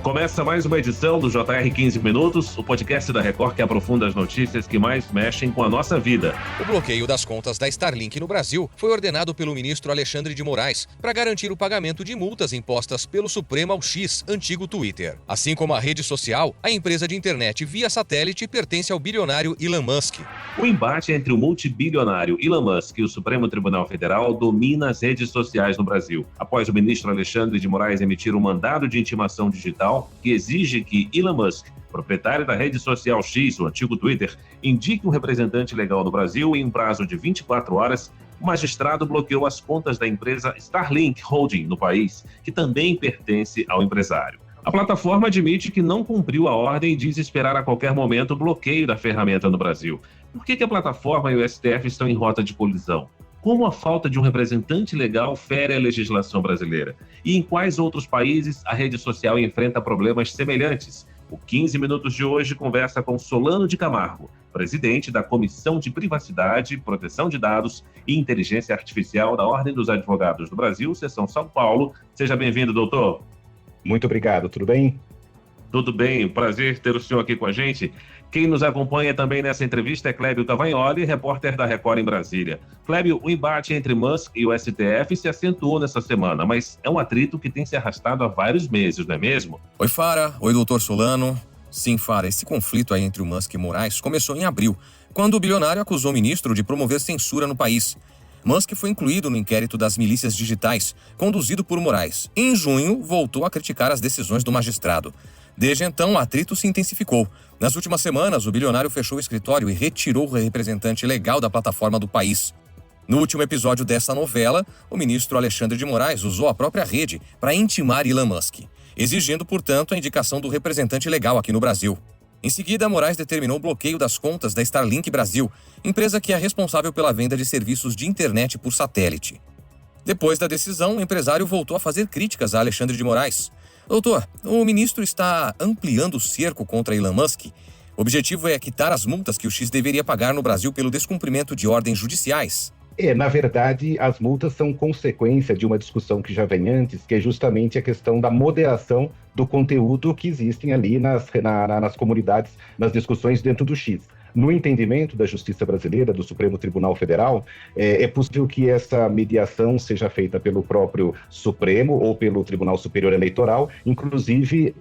Começa mais uma edição do JR 15 Minutos, o podcast da Record que aprofunda as notícias que mais mexem com a nossa vida. O bloqueio das contas da Starlink no Brasil foi ordenado pelo ministro Alexandre de Moraes para garantir o pagamento de multas impostas pelo Supremo ao X, antigo Twitter. Assim como a rede social, a empresa de internet via satélite pertence ao bilionário Elon Musk. O embate entre o multibilionário Elon Musk e o Supremo Tribunal Federal domina as redes sociais no Brasil. Após o ministro Alexandre de Moraes emitir um mandado de intimação digital que exige que Elon Musk, proprietário da rede social X, o antigo Twitter, indique um representante legal no Brasil em um prazo de 24 horas, o magistrado bloqueou as contas da empresa Starlink Holding no país, que também pertence ao empresário. A plataforma admite que não cumpriu a ordem e diz esperar a qualquer momento o bloqueio da ferramenta no Brasil. Por que a plataforma e o STF estão em rota de colisão? Como a falta de um representante legal fere a legislação brasileira? E em quais outros países a rede social enfrenta problemas semelhantes? O 15 Minutos de hoje conversa com Solano de Camargo, presidente da Comissão de Privacidade, Proteção de Dados e Inteligência Artificial da Ordem dos Advogados do Brasil, Seção São Paulo. Seja bem-vindo, doutor. Muito obrigado, tudo bem? Tudo bem, prazer ter o senhor aqui com a gente. Quem nos acompanha também nessa entrevista é Clébio Cavagnoli, repórter da Record em Brasília. Clébio, o embate entre Musk e o STF se acentuou nessa semana, mas é um atrito que tem se arrastado há vários meses, não é mesmo? Oi, Fara. Oi, doutor Solano. Sim, Fara, esse conflito aí entre o Musk e Moraes começou em abril, quando o bilionário acusou o ministro de promover censura no país. Musk foi incluído no inquérito das milícias digitais, conduzido por Moraes. Em junho, voltou a criticar as decisões do magistrado. Desde então, o atrito se intensificou. Nas últimas semanas, o bilionário fechou o escritório e retirou o representante legal da plataforma do país. No último episódio dessa novela, o ministro Alexandre de Moraes usou a própria rede para intimar Elon Musk, exigindo, portanto, a indicação do representante legal aqui no Brasil. Em seguida, Moraes determinou o bloqueio das contas da Starlink Brasil, empresa que é responsável pela venda de serviços de internet por satélite. Depois da decisão, o empresário voltou a fazer críticas a Alexandre de Moraes. Doutor, o ministro está ampliando o cerco contra Elon Musk. O objetivo é quitar as multas que o X deveria pagar no Brasil pelo descumprimento de ordens judiciais. Na verdade, as multas são consequência de uma discussão que já vem antes, que é justamente a questão da moderação do conteúdo que existem ali nas comunidades, nas discussões dentro do X. No entendimento da Justiça Brasileira, do Supremo Tribunal Federal, é possível que essa mediação seja feita pelo próprio Supremo ou pelo Tribunal Superior Eleitoral, inclusive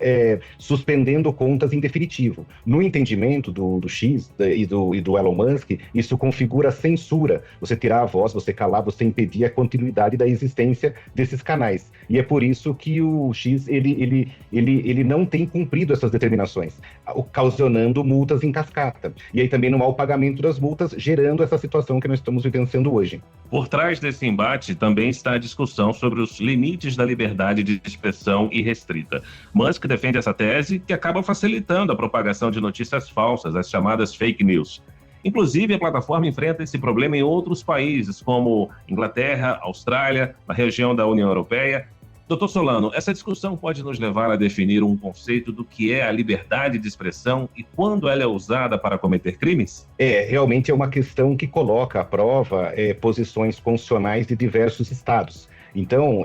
suspendendo contas em definitivo. No entendimento do X e do Elon Musk, isso configura censura. Você tirar a voz, você calar, você impedir a continuidade da existência desses canais. E é por isso que o X ele não tem cumprido essas determinações, ocasionando multas em cascata. E aí também no mau pagamento das multas, gerando essa situação que nós estamos vivenciando hoje. Por trás desse embate também está a discussão sobre os limites da liberdade de expressão irrestrita. Musk defende essa tese que acaba facilitando a propagação de notícias falsas, as chamadas fake news. Inclusive, a plataforma enfrenta esse problema em outros países, como Inglaterra, Austrália, na região da União Europeia. Doutor Solano, essa discussão pode nos levar a definir um conceito do que é a liberdade de expressão e quando ela é usada para cometer crimes? Realmente é uma questão que coloca à prova posições constitucionais de diversos estados. Então,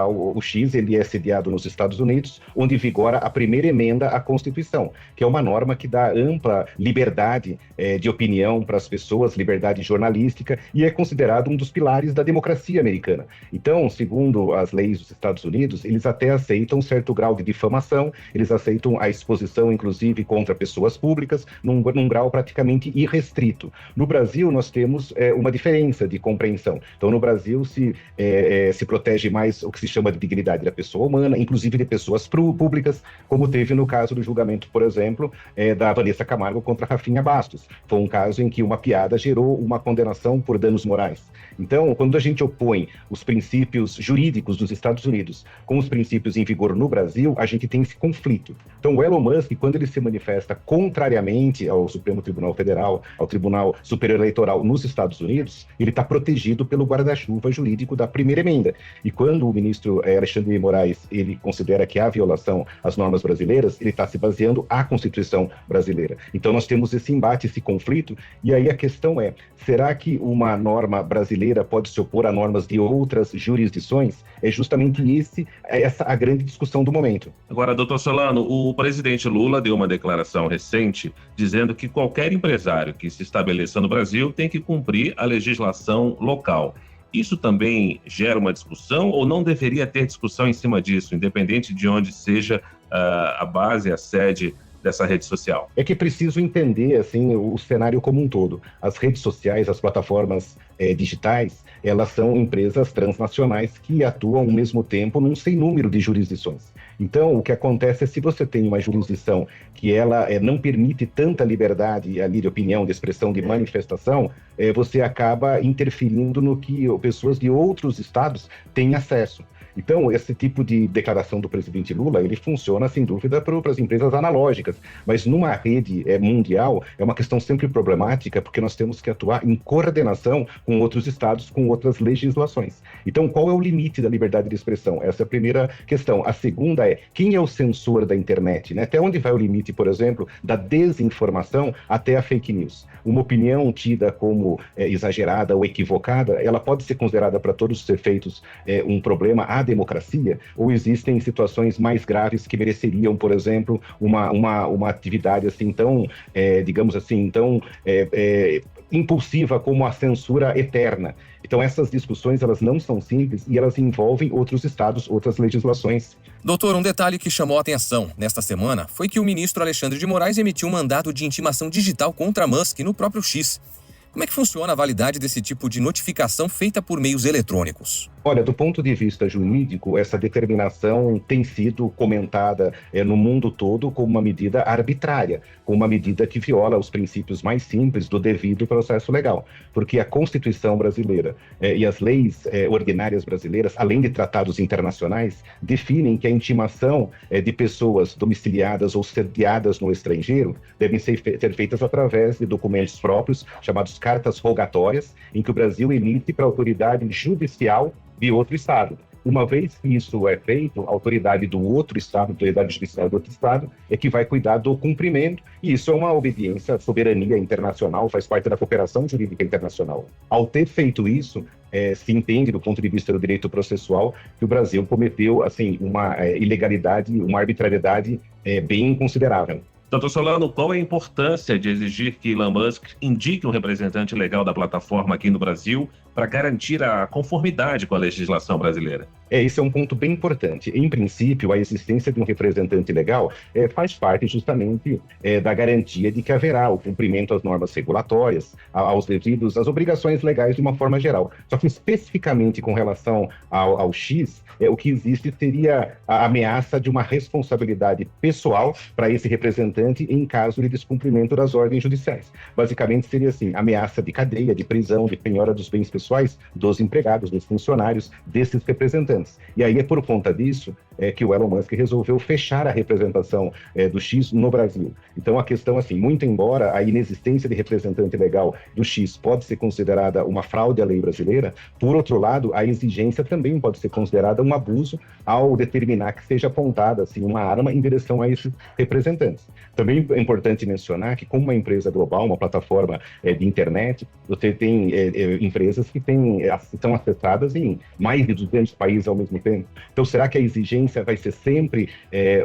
o X ele é sediado nos Estados Unidos, onde vigora a primeira emenda à Constituição, que é uma norma que dá ampla liberdade de opinião para as pessoas, liberdade jornalística, e é considerado um dos pilares da democracia americana. Então, segundo as leis dos Estados Unidos, eles até aceitam um certo grau de difamação, eles aceitam a exposição, inclusive, contra pessoas públicas, num grau praticamente irrestrito. No Brasil, nós temos uma diferença de compreensão. Então, no Brasil, se protege mais o que se chama de dignidade da pessoa humana, inclusive de pessoas públicas, como teve no caso do julgamento, por exemplo, da Vanessa Camargo contra Rafinha Bastos. Foi um caso em que uma piada gerou uma condenação por danos morais. Então, quando a gente opõe os princípios jurídicos dos Estados Unidos com os princípios em vigor no Brasil, a gente tem esse conflito. Então, o Elon Musk, quando ele se manifesta contrariamente ao Supremo Tribunal Federal, ao Tribunal Superior Eleitoral nos Estados Unidos, ele está protegido pelo guarda-chuva jurídico da primeira emenda, E quando o ministro Alexandre de Moraes ele considera que há violação às normas brasileiras, ele está se baseando à Constituição brasileira. Então nós temos esse embate, esse conflito, e aí a questão é, será que uma norma brasileira pode se opor a normas de outras jurisdições? É justamente essa a grande discussão do momento. Agora, doutor Solano, o presidente Lula deu uma declaração recente dizendo que qualquer empresário que se estabeleça no Brasil tem que cumprir a legislação local. Isso também gera uma discussão ou não deveria ter discussão em cima disso, independente de onde seja a base, a sede dessa rede social? É que é preciso entender assim, o cenário como um todo. As redes sociais, as plataformas digitais, elas são empresas transnacionais que atuam ao mesmo tempo num sem número de jurisdições. Então, o que acontece é se você tem uma jurisdição que ela não permite tanta liberdade ali de opinião, de expressão, de manifestação, você acaba interferindo no que pessoas de outros estados têm acesso. Então, esse tipo de declaração do presidente Lula, ele funciona, sem dúvida, para as empresas analógicas, mas numa rede mundial é uma questão sempre problemática, porque nós temos que atuar em coordenação com outros estados, com outras legislações. Então, qual é o limite da liberdade de expressão? Essa é a primeira questão. A segunda é, quem é o censor da internet? Né? Até onde vai o limite, por exemplo, da desinformação até a fake news? Uma opinião tida como exagerada ou equivocada, ela pode ser considerada para todos os efeitos um problema à democracia, ou existem situações mais graves que mereceriam, por exemplo, uma atividade assim tão, digamos assim, tão impulsiva como a censura eterna. Então essas discussões, elas não são simples e elas envolvem outros estados, outras legislações. Doutor, um detalhe que chamou a atenção nesta semana foi que o ministro Alexandre de Moraes emitiu um mandado de intimação digital contra Musk no próprio X. Como é que funciona a validade desse tipo de notificação feita por meios eletrônicos? Olha, do ponto de vista jurídico, essa determinação tem sido comentada no mundo todo como uma medida arbitrária, como uma medida que viola os princípios mais simples do devido processo legal. Porque a Constituição brasileira e as leis ordinárias brasileiras, além de tratados internacionais, definem que a intimação de pessoas domiciliadas ou sediadas no estrangeiro devem ser feitas através de documentos próprios, chamados cartas rogatórias, em que o Brasil emite para a autoridade judicial de outro estado. Uma vez que isso é feito, a autoridade do outro estado, a autoridade judicial do outro estado, é que vai cuidar do cumprimento, e isso é uma obediência à soberania internacional, faz parte da cooperação jurídica internacional. Ao ter feito isso, se entende, do ponto de vista do direito processual, que o Brasil cometeu assim, uma ilegalidade, uma arbitrariedade bem considerável. Doutor Solano, qual é a importância de exigir que Elon Musk indique um representante legal da plataforma aqui no Brasil para garantir a conformidade com a legislação brasileira? Esse é um ponto bem importante. Em princípio, a existência de um representante legal faz parte justamente da garantia de que haverá o cumprimento às normas regulatórias, às obrigações legais de uma forma geral. Só que especificamente com relação ao X, o que existe seria a ameaça de uma responsabilidade pessoal para esse representante em caso de descumprimento das ordens judiciais. Basicamente seria assim, ameaça de cadeia, de prisão, de penhora dos bens pessoais dos empregados, dos funcionários, desses representantes. E aí é por conta disso que o Elon Musk resolveu fechar a representação do X no Brasil. Então a questão, assim, muito embora a inexistência de representante legal do X pode ser considerada uma fraude à lei brasileira, por outro lado, a exigência também pode ser considerada um abuso ao determinar que seja apontada assim, uma arma em direção a esses representantes. Também é importante mencionar que, como uma empresa global, uma plataforma de internet, você tem empresas que são acessadas em mais de 200 países ao mesmo tempo. Então, será que a exigência vai ser sempre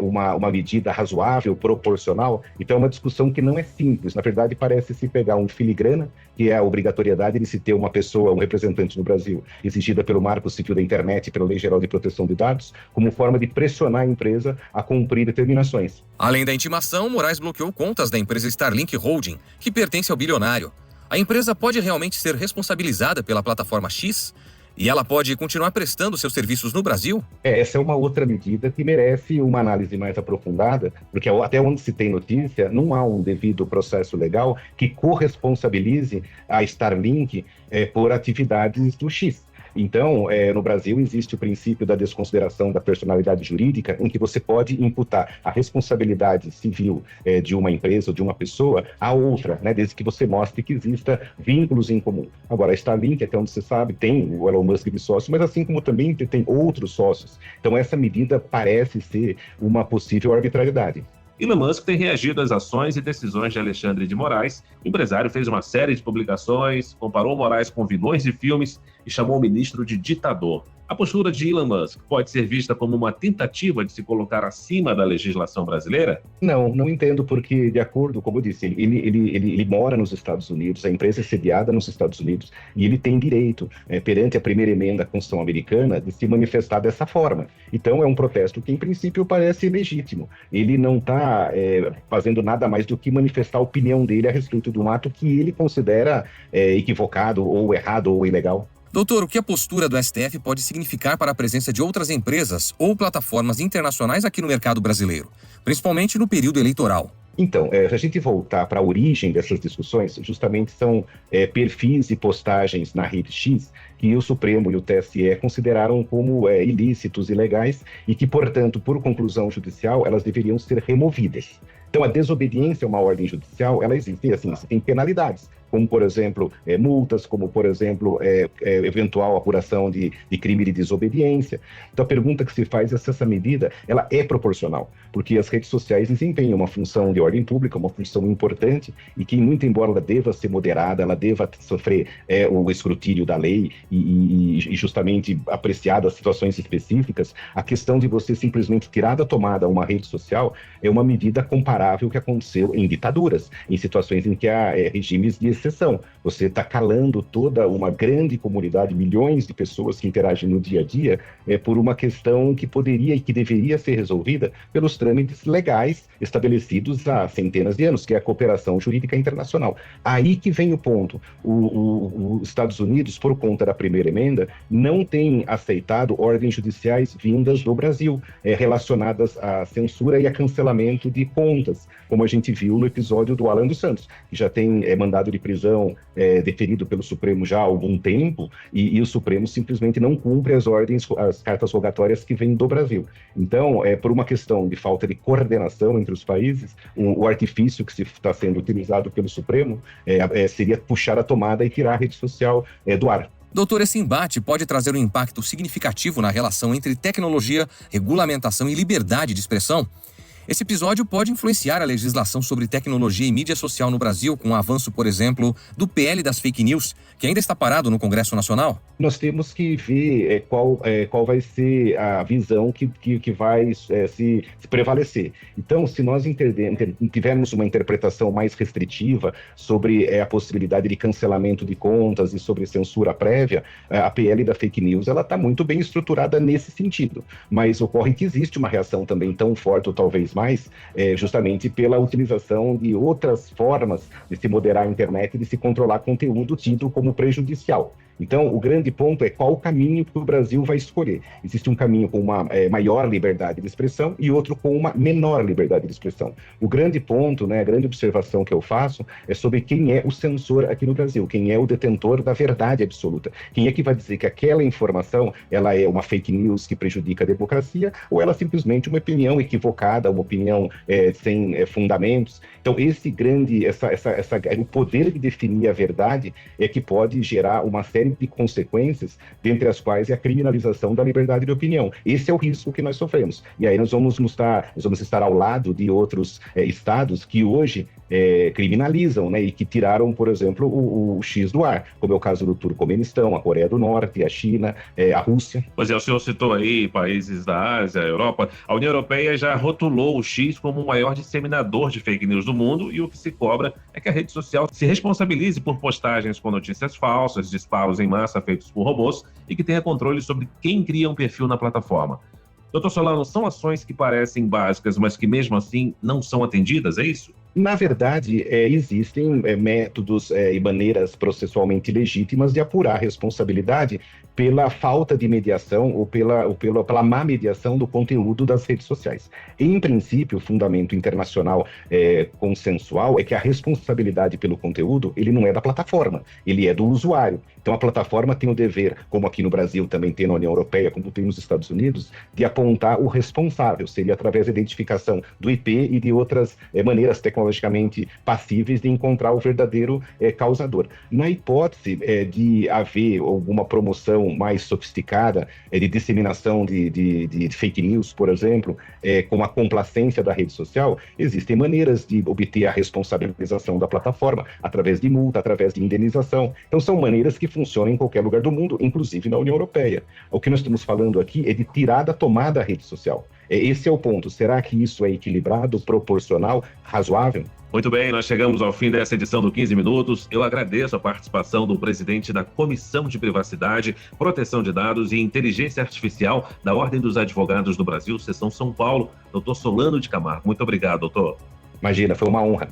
uma medida razoável, proporcional? Então, é uma discussão que não é simples. Na verdade, parece se pegar um filigrana, que é a obrigatoriedade de se ter uma pessoa, um representante no Brasil, exigida pelo Marco Civil da Internet e pela Lei Geral de Proteção de Dados, como forma de pressionar a empresa a cumprir determinações. Além da intimação, Moraes bloqueou contas da empresa Starlink Holding, que pertence ao bilionário. A empresa pode realmente ser responsabilizada pela plataforma X? E ela pode continuar prestando seus serviços no Brasil? Essa é uma outra medida que merece uma análise mais aprofundada, porque até onde se tem notícia, não há um devido processo legal que corresponsabilize a Starlink por atividades do X. Então, no Brasil existe o princípio da desconsideração da personalidade jurídica, em que você pode imputar a responsabilidade civil de uma empresa ou de uma pessoa a outra, né, desde que você mostre que exista vínculos em comum. Agora, a Starlink, até onde você sabe, tem o Elon Musk de sócio, mas assim como também tem outros sócios. Então, essa medida parece ser uma possível arbitrariedade. Elon Musk tem reagido às ações e decisões de Alexandre de Moraes. O empresário fez uma série de publicações, comparou Moraes com vilões de filmes e chamou o ministro de ditador. A postura de Elon Musk pode ser vista como uma tentativa de se colocar acima da legislação brasileira? Não entendo, porque, de acordo, como eu disse, ele mora nos Estados Unidos, a empresa é sediada nos Estados Unidos, e ele tem direito, perante a primeira emenda à Constituição Americana, de se manifestar dessa forma. Então, é um protesto que, em princípio, parece legítimo. Ele não está fazendo nada mais do que manifestar a opinião dele a respeito de um ato que ele considera equivocado, ou errado, ou ilegal. Doutor, o que a postura do STF pode significar para a presença de outras empresas ou plataformas internacionais aqui no mercado brasileiro, principalmente no período eleitoral? Então, se a gente voltar para a origem dessas discussões, justamente são perfis e postagens na rede X que o Supremo e o TSE consideraram como ilícitos, ilegais, e que, portanto, por conclusão judicial, elas deveriam ser removidas. Então, a desobediência a uma ordem judicial, ela existe, e assim, tem penalidades, como, por exemplo, multas, como, por exemplo, eventual apuração de crime de desobediência. Então, a pergunta que se faz é se essa medida ela é proporcional, porque as redes sociais desempenham uma função de ordem pública, uma função importante, e que, muito embora ela deva ser moderada, ela deva sofrer o escrutínio da lei e justamente apreciada as situações específicas, a questão de você simplesmente tirar da tomada uma rede social é uma medida comparável que aconteceu em ditaduras, em situações em que há regimes de exceção. Você está calando toda uma grande comunidade, milhões de pessoas que interagem no dia a dia, por uma questão que poderia e que deveria ser resolvida pelos trâmites legais estabelecidos há centenas de anos, que é a cooperação jurídica internacional. Aí que vem o ponto. Os Estados Unidos, por conta da primeira emenda, não tem aceitado ordens judiciais vindas do Brasil, relacionadas à censura e a cancelamento de contas, como a gente viu no episódio do Alan dos Santos, que já tem mandado de prisão deferido pelo Supremo já há algum tempo, e o Supremo simplesmente não cumpre as cartas rogatórias que vêm do Brasil. Então, por uma questão de falta de coordenação entre os países, o artifício que está sendo utilizado pelo Supremo seria puxar a tomada e tirar a rede social do ar. Doutor, esse embate pode trazer um impacto significativo na relação entre tecnologia, regulamentação e liberdade de expressão? Esse episódio pode influenciar a legislação sobre tecnologia e mídia social no Brasil, com o avanço, por exemplo, do PL das fake news, que ainda está parado no Congresso Nacional? Nós temos que ver qual vai ser a visão que vai se prevalecer. Então, se nós tivermos uma interpretação mais restritiva sobre a possibilidade de cancelamento de contas e sobre censura prévia, a PL da fake news está muito bem estruturada nesse sentido. Mas ocorre que existe uma reação também tão forte, ou talvez mais, justamente pela utilização de outras formas de se moderar a internet e de se controlar conteúdo tido como prejudicial. Então, o grande ponto é qual o caminho que o Brasil vai escolher. Existe um caminho com uma maior liberdade de expressão e outro com uma menor liberdade de expressão. O grande ponto, a grande observação que eu faço é sobre quem é o censor aqui no Brasil, quem é o detentor da verdade absoluta. Quem é que vai dizer que aquela informação ela é uma fake news que prejudica a democracia ou ela é simplesmente uma opinião equivocada, uma opinião sem fundamentos. Então, o poder de definir a verdade é que pode gerar uma série de consequências, dentre as quais é a criminalização da liberdade de opinião. Esse é o risco que nós sofremos. E aí nós vamos estar ao lado de outros estados que hoje criminalizam, e que tiraram, por exemplo, o X do ar, como é o caso do Turcomenistão, a Coreia do Norte, a China, a Rússia. Pois é, o senhor citou aí países da Ásia, a Europa. A União Europeia já rotulou o X como o maior disseminador de fake news do mundo, e o que se cobra é que a rede social se responsabilize por postagens com notícias falsas, disparos em massa feitos por robôs e que tenha controle sobre quem cria um perfil na plataforma. Doutor Solano, são ações que parecem básicas, mas que mesmo assim não são atendidas, é isso? Na verdade, existem métodos e maneiras processualmente legítimas de apurar a responsabilidade pela falta de mediação ou pela má mediação do conteúdo das redes sociais. Em princípio, o fundamento internacional consensual é que a responsabilidade pelo conteúdo, ele não é da plataforma, ele é do usuário. Então, a plataforma tem o dever, como aqui no Brasil também tem na União Europeia, como tem nos Estados Unidos, de apontar o responsável, seria através da identificação do IP e de outras maneiras tecnologicamente passíveis de encontrar o verdadeiro causador. Na hipótese de haver alguma promoção mais sofisticada de disseminação de fake news, por exemplo, com a complacência da rede social, existem maneiras de obter a responsabilização da plataforma, através de multa, através de indenização. Então, são maneiras que funcionam em qualquer lugar do mundo, inclusive na União Europeia. O que nós estamos falando aqui é de tirar da tomada a rede social. Esse é o ponto. Será que isso é equilibrado, proporcional, razoável? Muito bem, nós chegamos ao fim dessa edição do 15 Minutos. Eu agradeço a participação do presidente da Comissão de Privacidade, Proteção de Dados e Inteligência Artificial da Ordem dos Advogados do Brasil, Seção São Paulo, doutor Solano de Camargo. Muito obrigado, doutor. Imagina, foi uma honra.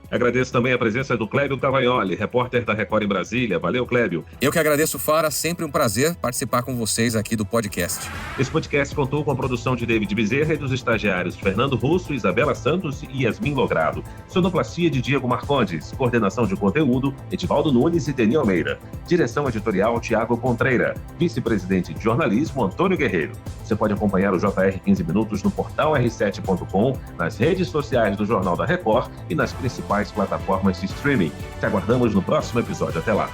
Agradeço também a presença do Clébio Cavagnoli, repórter da Record em Brasília. Valeu, Clébio. Eu que agradeço, Fara. Sempre um prazer participar com vocês aqui do podcast. Esse podcast contou com a produção de David Bezerra e dos estagiários Fernando Russo, Isabela Santos e Yasmin Logrado. Sonoplastia de Diego Marcondes. Coordenação de conteúdo, Edivaldo Nunes e Deni Almeida. Direção editorial, Tiago Contreira. Vice-presidente de jornalismo, Antônio Guerreiro. Você pode acompanhar o JR 15 Minutos no portal r7.com, nas redes sociais do Jornal da Record e nas principais plataformas de streaming. Te aguardamos no próximo episódio. Até lá.